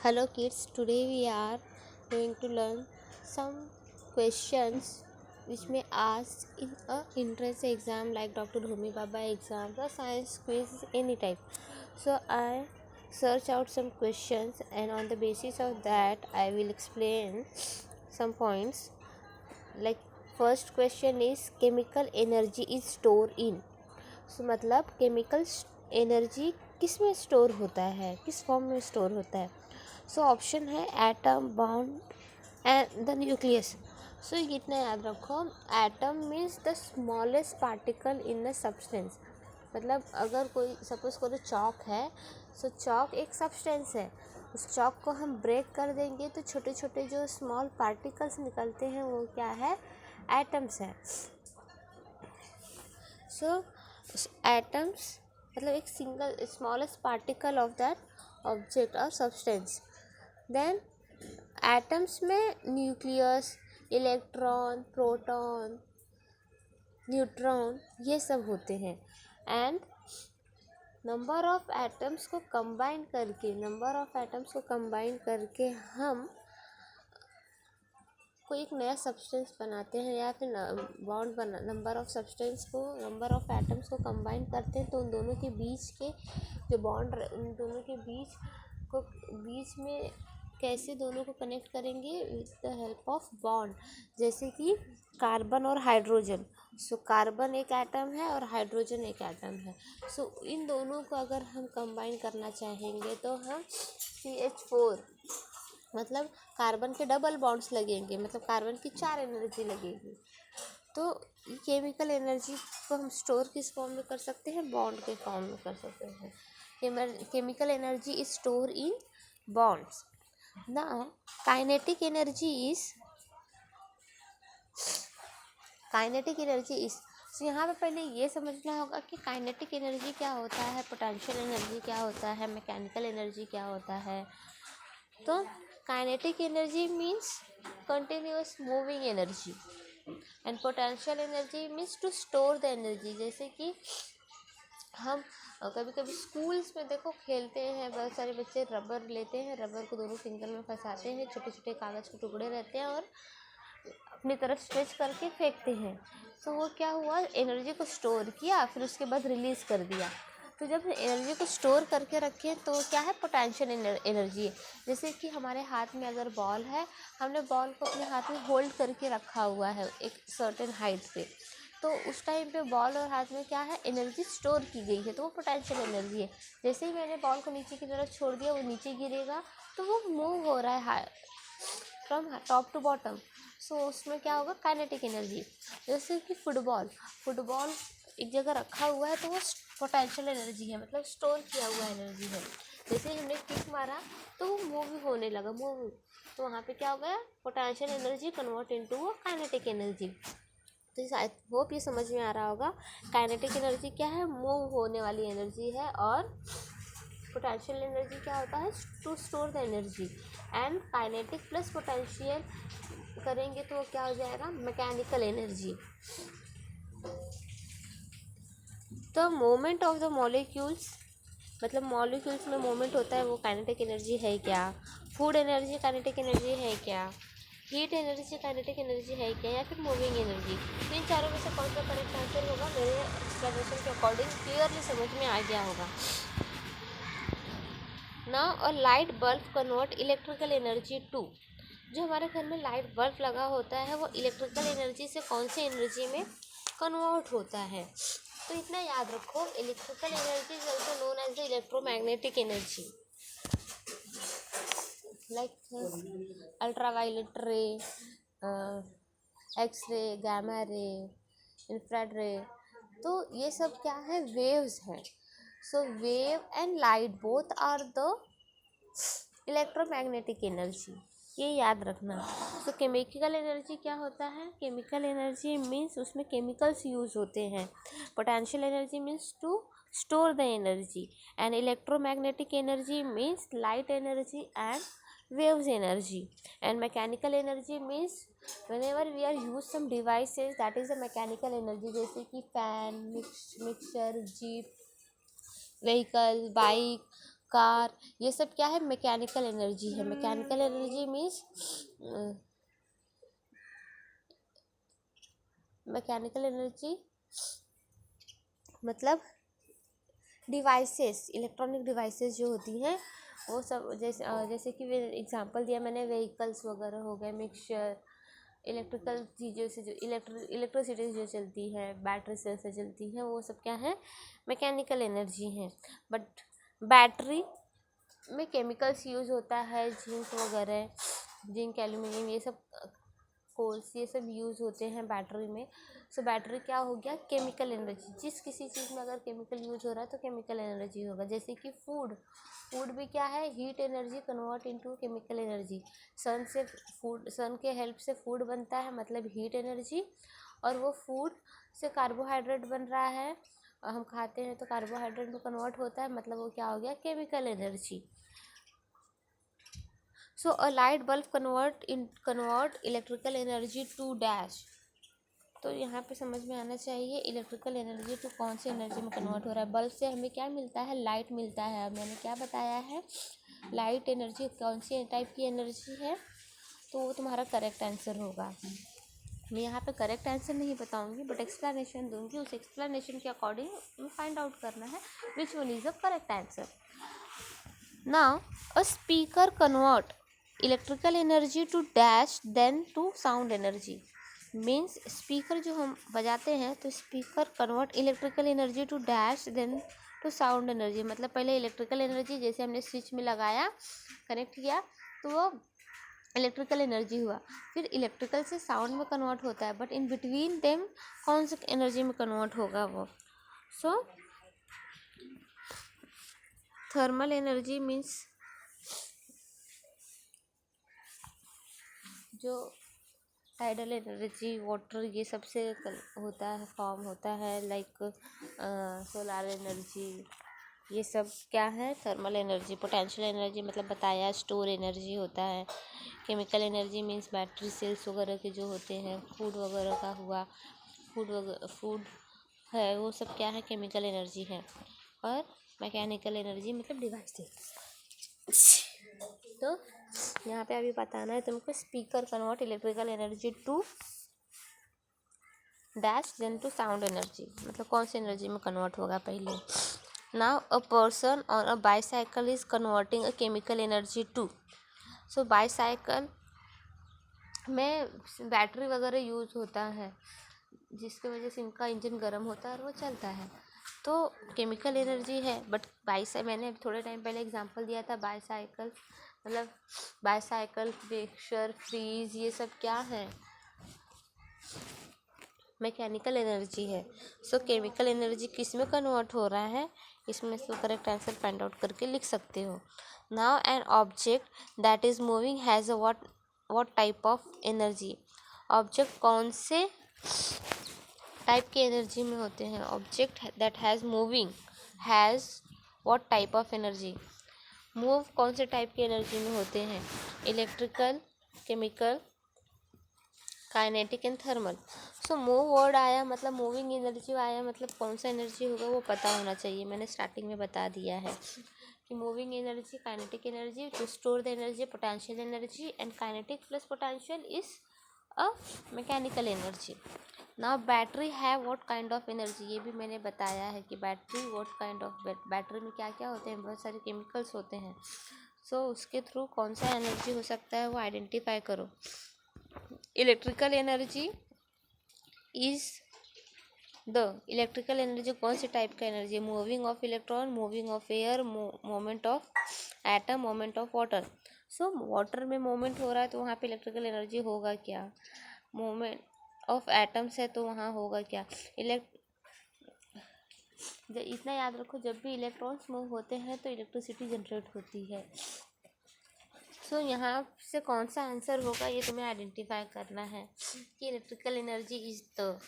Hello kids, today we are going to learn some questions which may ask in a entrance exam like Dr. Homi Baba exam or science quiz any type. So I search out some questions and on the basis of that I will explain some points. Like first question is chemical energy is stored in. So मतलब chemical energy किस में store होता है, किस form में store होता है. So option है atom, bond and the nucleus. So इतना याद रखो, atom means the smallest particle in the substance. मतलब अगर कोई सपोज करो चॉक है, सो चॉक एक सब्सटेंस है. उस चॉक को हम ब्रेक कर देंगे तो छोटे छोटे जो स्मॉल पार्टिकल्स निकलते हैं वो क्या है, एटम्स है. सो एटम्स मतलब एक single smallest particle of that object और सब्सटेंस. देन एटम्स में न्यूक्लियस, इलेक्ट्रॉन, प्रोटॉन, न्यूट्रॉन ये सब होते हैं. एंड नंबर ऑफ एटम्स को कंबाइन करके हम कोई एक नया सब्सटेंस बनाते हैं या फिर बॉन्ड बना नंबर ऑफ एटम्स को कंबाइन करते हैं तो उन दोनों के बीच के जो बॉन्ड, उन दोनों के बीच में कैसे दोनों को कनेक्ट करेंगे, with the help of bond. जैसे कि कार्बन और हाइड्रोजन. सो कार्बन एक एटम है और हाइड्रोजन एक एटम है. सो इन दोनों को अगर हम कंबाइन करना चाहेंगे तो हम CH4 मतलब कार्बन के डबल बॉन्ड्स लगेंगे, मतलब कार्बन की 4 एनर्जी लगेगी. तो केमिकल एनर्जी को हम स्टोर किस फॉर्म में कर सकते हैं, बॉन्ड के फॉर्म में कर सकते हैं. Chemical energy is store in bonds. Now kinetic energy is तो यहाँ पे पहले ये समझना होगा कि काइनेटिक एनर्जी क्या होता है, पोटेंशियल एनर्जी क्या होता है, मैकेनिकल एनर्जी क्या होता है. तो kinetic energy means continuous moving energy and potential energy means to store the energy. जैसे कि हम कभी कभी स्कूल्स में देखो खेलते हैं, बहुत सारे बच्चे रबर लेते हैं, रबर को दोनों फिंगर में फंसाते हैं, छोटे छोटे कागज़ के टुकड़े रहते हैं और अपनी तरफ स्ट्रेच करके फेंकते हैं. तो वो क्या हुआ, एनर्जी को स्टोर किया, फिर उसके बाद रिलीज़ कर दिया. तो जब एनर्जी को स्टोर करके रखें तो क्या है, पोटेंशियल एनर्जी है. जैसे कि हमारे हाथ में अगर बॉल है, हमने बॉल को अपने हाथ में होल्ड करके रखा हुआ है एक सर्टेन हाइट पे, तो उस टाइम पे बॉल और हाथ में क्या है, एनर्जी स्टोर की गई है, तो वो पोटेंशियल एनर्जी है. जैसे ही मैंने बॉल को नीचे की तरफ छोड़ दिया, वो नीचे गिरेगा, तो वो मूव हो रहा है फ्रॉम टॉप टू बॉटम. सो उसमें क्या होगा, काइनेटिक एनर्जी. जैसे कि फुटबॉल एक जगह रखा हुआ है तो वो पोटेंशियल एनर्जी है, मतलब स्टोर किया हुआ एनर्जी है. जैसे ही हमने किक मारा तो वो मूव होने लगा, तो वहाँ पे क्या हो गया, पोटेंशियल एनर्जी कन्वर्ट इनटू वो काइनेटिक एनर्जी. तो आई होप ये समझ में आ रहा होगा. काइनेटिक एनर्जी क्या है, मूव होने वाली एनर्जी है, और पोटेंशियल एनर्जी क्या होता है, to store the energy. And kinetic plus potential करेंगे तो क्या हो जाएगा, mechanical energy. The moment of the molecules, मतलब मॉलिक्यूल्स में मोमेंट होता है, वो काइनेटिक एनर्जी है क्या. फूड एनर्जी काइनेटिक एनर्जी है क्या, हीट एनर्जी काइनेटिक एनर्जी है क्या, या फिर मूविंग एनर्जी. तो इन चारों में से कौन सा करेक्ट आंसर होगा, मेरे एक्सप्लेनेशन के अकॉर्डिंग क्लियरली समझ में आ गया होगा. Now a light bulb convert electrical energy to. जो हमारे घर में लाइट बल्ब लगा होता है वो इलेक्ट्रिकल एनर्जी से कौन सी एनर्जी में कन्वर्ट होता है. तो इतना याद रखो, electrical energy is also known as the electromagnetic energy, like ultraviolet ray, X ray, gamma ray, infrared ray. तो ये सब क्या है, वेव्स हैं. So wave and light both are the electromagnetic energy, ये याद रखना. तो केमिकल एनर्जी क्या होता है, केमिकल एनर्जी मीन्स उसमें केमिकल्स यूज़ होते हैं. Potential energy means to store the energy, and electromagnetic energy means light energy and waves energy. And mechanical energy means whenever we are use some devices, that is a mechanical energy. जैसे कि fan, mixer, jeep, vehicle, bike, car, ये सब क्या है, mechanical energy है। Mechanical energy means mechanical energy मतलब devices, electronic devices जो होती हैं वो सब, जैसे कि एग्जांपल दिया मैंने, व्हीकल्स वगैरह हो गए, मिक्सचर, इलेक्ट्रिकल चीज़ों से जो इलेक्ट्रिसिटी जो चलती है, बैटरी सेल से चलती है, वो सब क्या है, मैकेनिकल एनर्जी है। बट बैटरी में केमिकल्स यूज़ होता है, जिंक वगैरह, जिंक, एल्यूमिनियम, ये सब, कोल्स, ये सब यूज़ होते हैं बैटरी में। सो बैटरी क्या हो गया, केमिकल एनर्जी। जिस किसी चीज़ में अगर केमिकल यूज हो रहा है तो केमिकल एनर्जी होगा। जैसे कि फूड भी क्या है, heat energy convert into chemical energy. Sun के हेल्प से फूड बनता है, मतलब हीट एनर्जी, और वो फूड से कार्बोहाइड्रेट बन रहा है, हम खाते हैं तो कार्बोहाइड्रेट में कन्वर्ट होता है, मतलब वो क्या हो गया, chemical energy. So a light bulb convert electrical energy to dash. तो यहाँ पे समझ में आना चाहिए इलेक्ट्रिकल एनर्जी टू कौन सी एनर्जी में कन्वर्ट हो रहा है। बल्ब से हमें क्या मिलता है, लाइट मिलता है। अब मैंने क्या बताया है, लाइट एनर्जी कौन सी टाइप की एनर्जी है, तो वो तुम्हारा करेक्ट आंसर होगा। मैं यहाँ पे करेक्ट आंसर नहीं बताऊँगी, बट एक्सप्लेनेशन दूंगी। उस एक्सप्लेनेशन के अकॉर्डिंग फाइंड आउट करना है which one is the correct answer. Now a speaker convert electrical energy to dash then to sound energy. Means speaker जो हम बजाते हैं तो speaker convert electrical energy to dash then to sound energy. मतलब पहले electrical energy जैसे हमने switch में लगाया, कनेक्ट किया, तो वो इलेक्ट्रिकल एनर्जी हुआ, फिर इलेक्ट्रिकल से साउंड में कन्वर्ट होता है, बट इन बिटवीन देम कौन सी एनर्जी में कन्वर्ट होगा वो। सो थर्मल एनर्जी मीन्स जो टाइडल एनर्जी, वाटर, ये सबसे होता है, फॉर्म होता है, लाइक सोलार एनर्जी, ये सब क्या है, थर्मल एनर्जी। पोटेंशियल एनर्जी मतलब बताया, स्टोर एनर्जी होता है। Chemical energy means battery cells वगैरह के जो होते हैं, फूड वगैरह का हुआ, फूड है, वो सब क्या है, केमिकल एनर्जी है। और मैकेनिकल एनर्जी मतलब डिवाइसेस। तो यहाँ पे अभी बताना है तुमको, speaker convert electrical energy to dash then to sound energy, मतलब कौन सी एनर्जी में कन्वर्ट होगा पहले। Now a person on a bicycle is converting a chemical energy to. So bicycle में बैटरी वगैरह यूज़ होता है, जिसकी वजह से इनका इंजन गर्म होता है और वो चलता है, तो केमिकल एनर्जी है। बट मैंने थोड़े टाइम पहले एग्जांपल दिया था, बाईसाइकिल मतलब बाईसाइकिल, मिक्सर, फ्रीज, ये सब क्या है, मैकेनिकल एनर्जी है। सो केमिकल एनर्जी किस में कन्वर्ट हो रहा है, इसमें से करेक्ट आंसर फाइंड आउट करके लिख सकते हो। Now an object that is moving has a what type of energy. Object कौन से टाइप की एनर्जी में होते हैं, object that has moving has what type of energy. Move कौन से टाइप की एनर्जी में होते हैं, electrical, chemical, kinetic and thermal. So move word आया मतलब मूविंग एनर्जी आया, मतलब कौन सा एनर्जी होगा वो पता होना चाहिए। मैंने स्टार्टिंग में बता दिया है कि moving energy, kinetic energy, to store the energy, potential energy, and kinetic plus potential is a mechanical energy. Now battery है व्हाट काइंड ऑफ एनर्जी, ये भी मैंने बताया है कि battery what kind of, battery में क्या क्या होते हैं, बहुत सारे केमिकल्स होते हैं। सो उसके थ्रू कौन सा एनर्जी हो सकता है वो आइडेंटिफाई करो। Electrical energy is the, electrical energy कौन सी टाइप का energy, moving of electron, moving of air, moment of atom, moment of water. So water में मोमेंट हो रहा है तो वहाँ पे इलेक्ट्रिकल एनर्जी होगा क्या, मोमेंट ऑफ एटम्स है तो वहाँ होगा क्या, इतना याद रखो, जब भी इलेक्ट्रॉन्स मूव होते हैं तो इलेक्ट्रिसिटी जनरेट होती है। सो यहाँ से कौन सा आंसर होगा ये तुम्हें आइडेंटिफाई करना है कि electrical energy is the.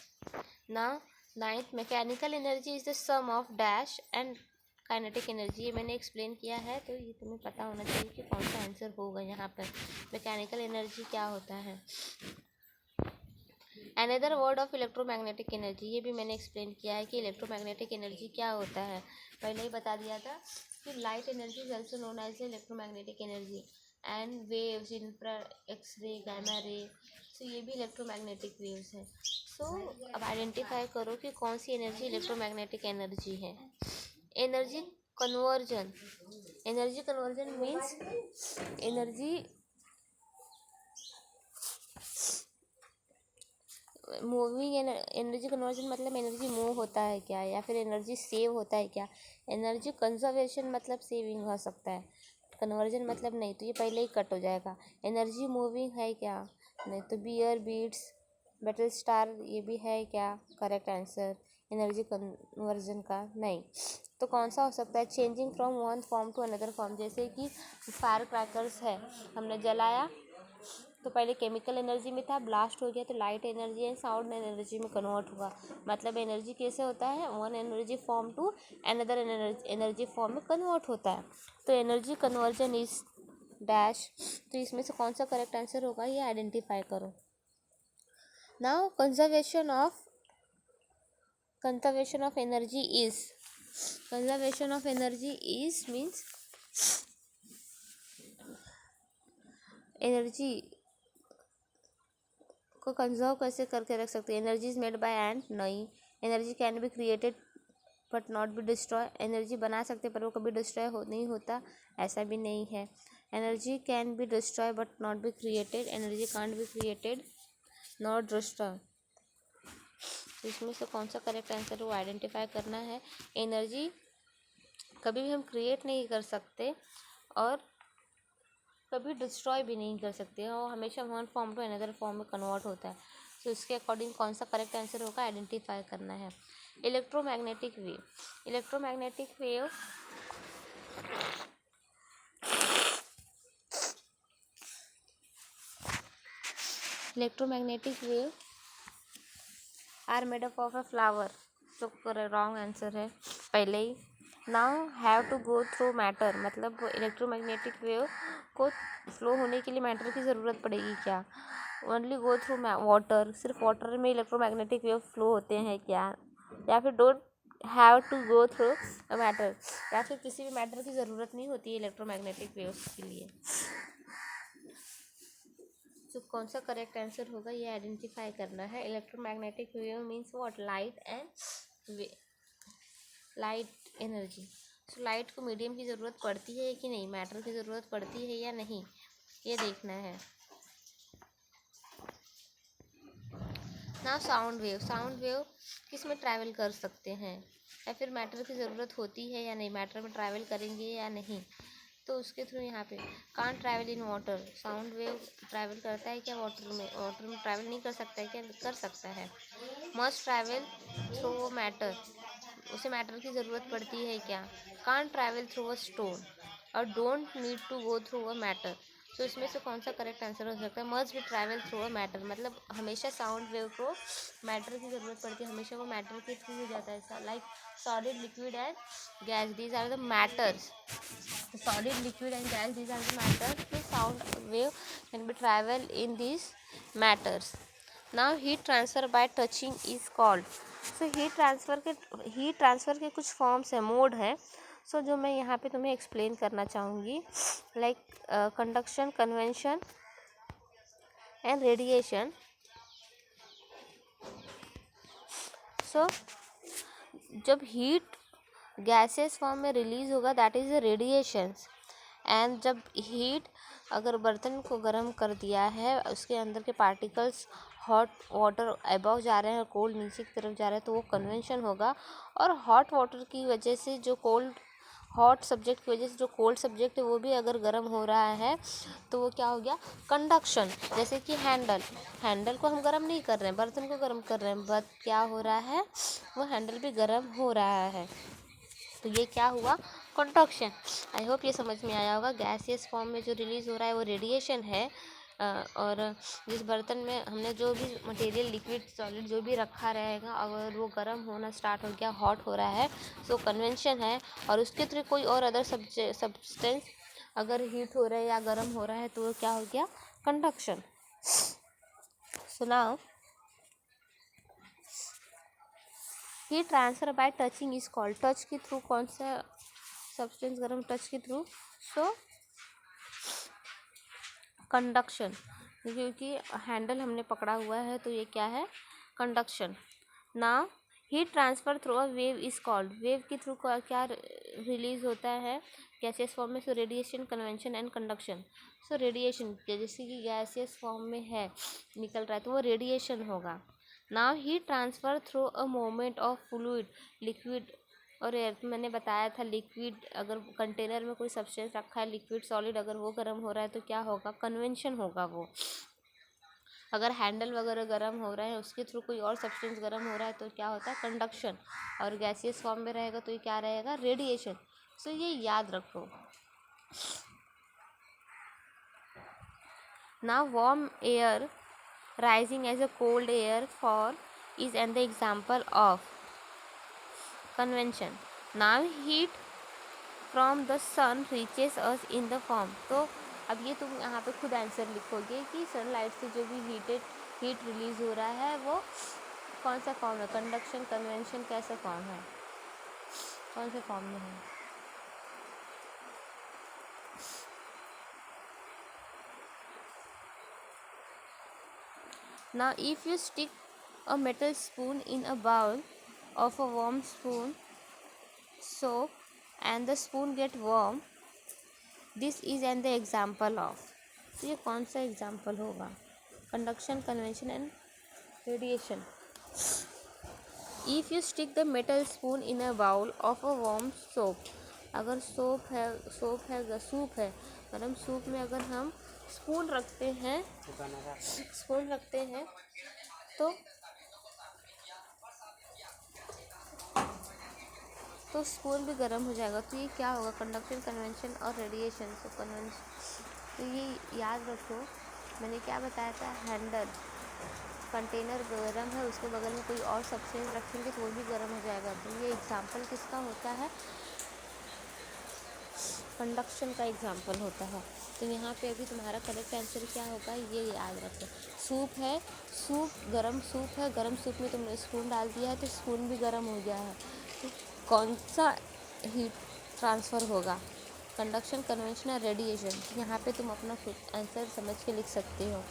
Now ninth, mechanical energy is the sum of dash and kinetic energy. ये मैंने एक्सप्लेन किया है, तो ये तुम्हें पता होना चाहिए कि कौन सा आंसर होगा यहाँ पर, मैकेनिकल एनर्जी क्या होता है। Another word of electromagnetic energy, ये भी मैंने एक्सप्लेन किया है कि इलेक्ट्रोमैग्नेटिक एनर्जी क्या होता है, पहले ही बता दिया था। कि light energy is also known as electromagnetic energy and waves, infra X-ray, gamma ray, so ये भी इलेक्ट्रोमैग्नेटिक वेव्स हैं। सो अब आइडेंटिफाई करो कि कौन सी एनर्जी इलेक्ट्रोमैग्नेटिक एनर्जी है। Energy conversion, energy conversion means energy moving, energy conversion मतलब एनर्जी मूव होता है क्या, या फिर एनर्जी सेव होता है क्या। एनर्जी कंजर्वेशन मतलब सेविंग हो सकता है, कन्वर्जन मतलब नहीं, तो ये पहले ही कट हो जाएगा। एनर्जी मूविंग है क्या, नहीं, तो बियर बीट्स बैटल स्टार ये भी है क्या करेक्ट आंसर एनर्जी कन्वर्जन का, नहीं। तो कौन सा हो सकता है, changing from one form to another form, जैसे कि फायर क्रैकर्स है, हमने जलाया तो पहले केमिकल एनर्जी में था, ब्लास्ट हो गया तो light energy and sound energy में कन्वर्ट हुआ। मतलब एनर्जी कैसे होता है, one energy form to another energy form में कन्वर्ट होता है। तो एनर्जी कन्वर्जन इज डैश, तो इसमें से कौन सा करेक्ट आंसर होगा ये आइडेंटिफाई करो। Now conservation of energy is, conservation of energy is means energy को कंजर्व कैसे करके रख सकते हैं। Energy is made by and, नहीं। Energy can be created but not be destroy, energy बना सकते पर वो कभी डिस्ट्रॉय नहीं होता, ऐसा भी नहीं है। Energy can be destroy but not be created, energy can't be created not destroy. तो इसमें से कौन सा करेक्ट आंसर वो आइडेंटिफाई करना है। एनर्जी कभी भी हम क्रिएट नहीं कर सकते और कभी डिस्ट्रॉय भी नहीं कर सकते, और हमेशा one form to another form में कन्वर्ट होता है। तो इसके अकॉर्डिंग कौन सा करेक्ट आंसर होगा आइडेंटिफाई करना है। Electromagnetic wave, electromagnetic wave electromagnetic wave are made up of a flower, तो रॉन्ग आंसर है पहले ही। Now have to go through matter, मतलब इलेक्ट्रोमैग्नेटिक वेव को फ्लो होने के लिए मैटर की ज़रूरत पड़ेगी क्या। ओनली गो थ्रू वाटर, सिर्फ वाटर में इलेक्ट्रोमैग्नेटिक वेव फ्लो होते हैं क्या, या फिर don't have to go through matter, या फिर किसी भी मैटर की ज़रूरत नहीं होती है इलेक्ट्रोमैग्नेटिक वेव्स के लिए। तो कौन सा करेक्ट आंसर होगा ये आइडेंटिफाई करना है। Electromagnetic wave means what, light and light energy. So light को मीडियम की ज़रूरत पड़ती है कि नहीं, मैटर की ज़रूरत पड़ती है या नहीं, ये देखना है। ना साउंड वेव, साउंड वेव किस में ट्रैवल कर सकते हैं, या फिर मैटर की ज़रूरत होती है या नहीं, मैटर में ट्रैवल करेंगे या नहीं, तो उसके थ्रू यहाँ पे can't travel in water, sound wave travel करता है क्या वाटर में, वाटर में ट्रैवल नहीं कर सकता है क्या, कर सकता है। मस्ट ट्रैवल थ्रू मैटर, उसे मैटर की ज़रूरत पड़ती है क्या, can't travel through a stone, और don't need to go through a matter. तो इसमें से कौन सा करेक्ट आंसर हो सकता है, must be travel through a matter, मतलब हमेशा साउंड वेव को मैटर की ज़रूरत पड़ती है, हमेशा वो मैटर के थ्रू हो जाता है, like solid, liquid and gas, these are the matters. Solid, liquid and gas, these are the matters. The sound wave can be travel in these matters. Now heat transfer by touching is called, so heat transfer के कुछ forms है, mode है, सो जो मैं यहाँ पे तुम्हें explain करना चाहूँगी, like conduction, convention and radiation. So जब हीट गैसेस फॉर्म में रिलीज होगा दैट इज़ रेडिएशंस, एंड जब हीट अगर बर्तन को गर्म कर दिया है, उसके अंदर के पार्टिकल्स हॉट वाटर अबव जा रहे हैं और कोल्ड नीचे की तरफ जा रहे हैं, तो वो कन्वेंशन होगा। और हॉट वाटर की वजह से जो कोल्ड, हॉट सब्जेक्ट की वजह से जो कोल्ड सब्जेक्ट है वो भी अगर गर्म हो रहा है तो वो क्या हो गया, कंडक्शन। जैसे कि हैंडल को हम गर्म नहीं कर रहे हैं, बर्तन को गर्म कर रहे हैं, बट क्या हो रहा है, वो हैंडल भी गर्म हो रहा है, तो ये क्या हुआ, कंडक्शन। आई होप ये समझ में आया होगा। गैसियस फॉर्म में जो रिलीज़ हो रहा है वो रेडिएशन है, और जिस बर्तन में हमने जो भी मटेरियल, लिक्विड, सॉलिड जो भी रखा रहेगा, अगर वो गर्म होना स्टार्ट हो गया, हॉट हो रहा है, सो कन्वेंशन है। और उसके थ्रू कोई और अदर सब्सटेंस अगर हीट हो रहा है या गर्म हो रहा है तो वो क्या हो गया, conduction. So now heat transfer by touching is called, touch के थ्रू कौन सा सब्सटेंस गर्म टच के थ्रू, सो कंडक्शन, क्योंकि हैंडल हमने पकड़ा हुआ है तो ये क्या है, conduction. Now heat transfer through a wave is called, wave के थ्रू क्या रिलीज होता है गैसियस फॉर्म में, so radiation, convection and conduction. So radiation जैसे कि गैसियस फॉर्म में है, निकल रहा है तो वो रेडिएशन होगा। Now heat transfer through a moment of fluid, liquid और एयर, मैंने बताया था लिक्विड अगर कंटेनर में कोई सब्सटेंस रखा है, लिक्विड सॉलिड, अगर वो गर्म हो रहा है तो क्या होगा, कन्वेंशन होगा वो। अगर हैंडल वगैरह गर्म हो रहा है, उसके थ्रू कोई और सब्सटेंस गर्म हो रहा है तो क्या होता है, कंडक्शन। और गैसियस फॉर्म में रहेगा तो ये क्या रहेगा, रेडिएशन। सो ये याद रखो। Now warm air rising as a cold air for is an the example of convention. Now heat from the sun reaches us in the form, तो अब ये तुम यहाँ पे खुद आंसर लिखोगे कि सनलाइट से जो भी हीट रिलीज हो रहा है वो कौन सा फॉर्म है, कंडक्शन, कन्वेंशन, कैसा फॉर्म है, कौन से फॉर्म में है। Now if you stick a metal spoon in a bowl of a warm spoon soap and the spoon get warm, this is an the example of, तो ये कौन सा एग्जाम्पल होगा, conduction, convention and radiation. If you stick the metal spoon in a bowl of a warm soap, अगर soup है गर्म soup में अगर हम स्पून रखते हैं तो स्पून भी गर्म हो जाएगा, तो ये क्या होगा, कंडक्शन, कन्वेंशन और रेडिएशन। तो तो ये याद रखो, मैंने क्या बताया था, हैंडल कंटेनर गर्म है, उसके बगल में कोई और सब्सटेंस रखेंगे तो वो भी गर्म हो जाएगा। तो ये एग्जाम्पल किसका होता है, कंडक्शन का एग्जाम्पल होता है। तो यहाँ पे अभी तुम्हारा करेक्ट आंसर क्या होगा, ये याद रखो। गर्म सूप में तुमने स्पून डाल दिया है तो स्पून भी गर्म हो गया है, तो कौन सा हीट ट्रांसफ़र होगा, कंडक्शन, कन्वेंशन या रेडिएशन। यहाँ पे तुम अपना आंसर समझ के लिख सकते हो।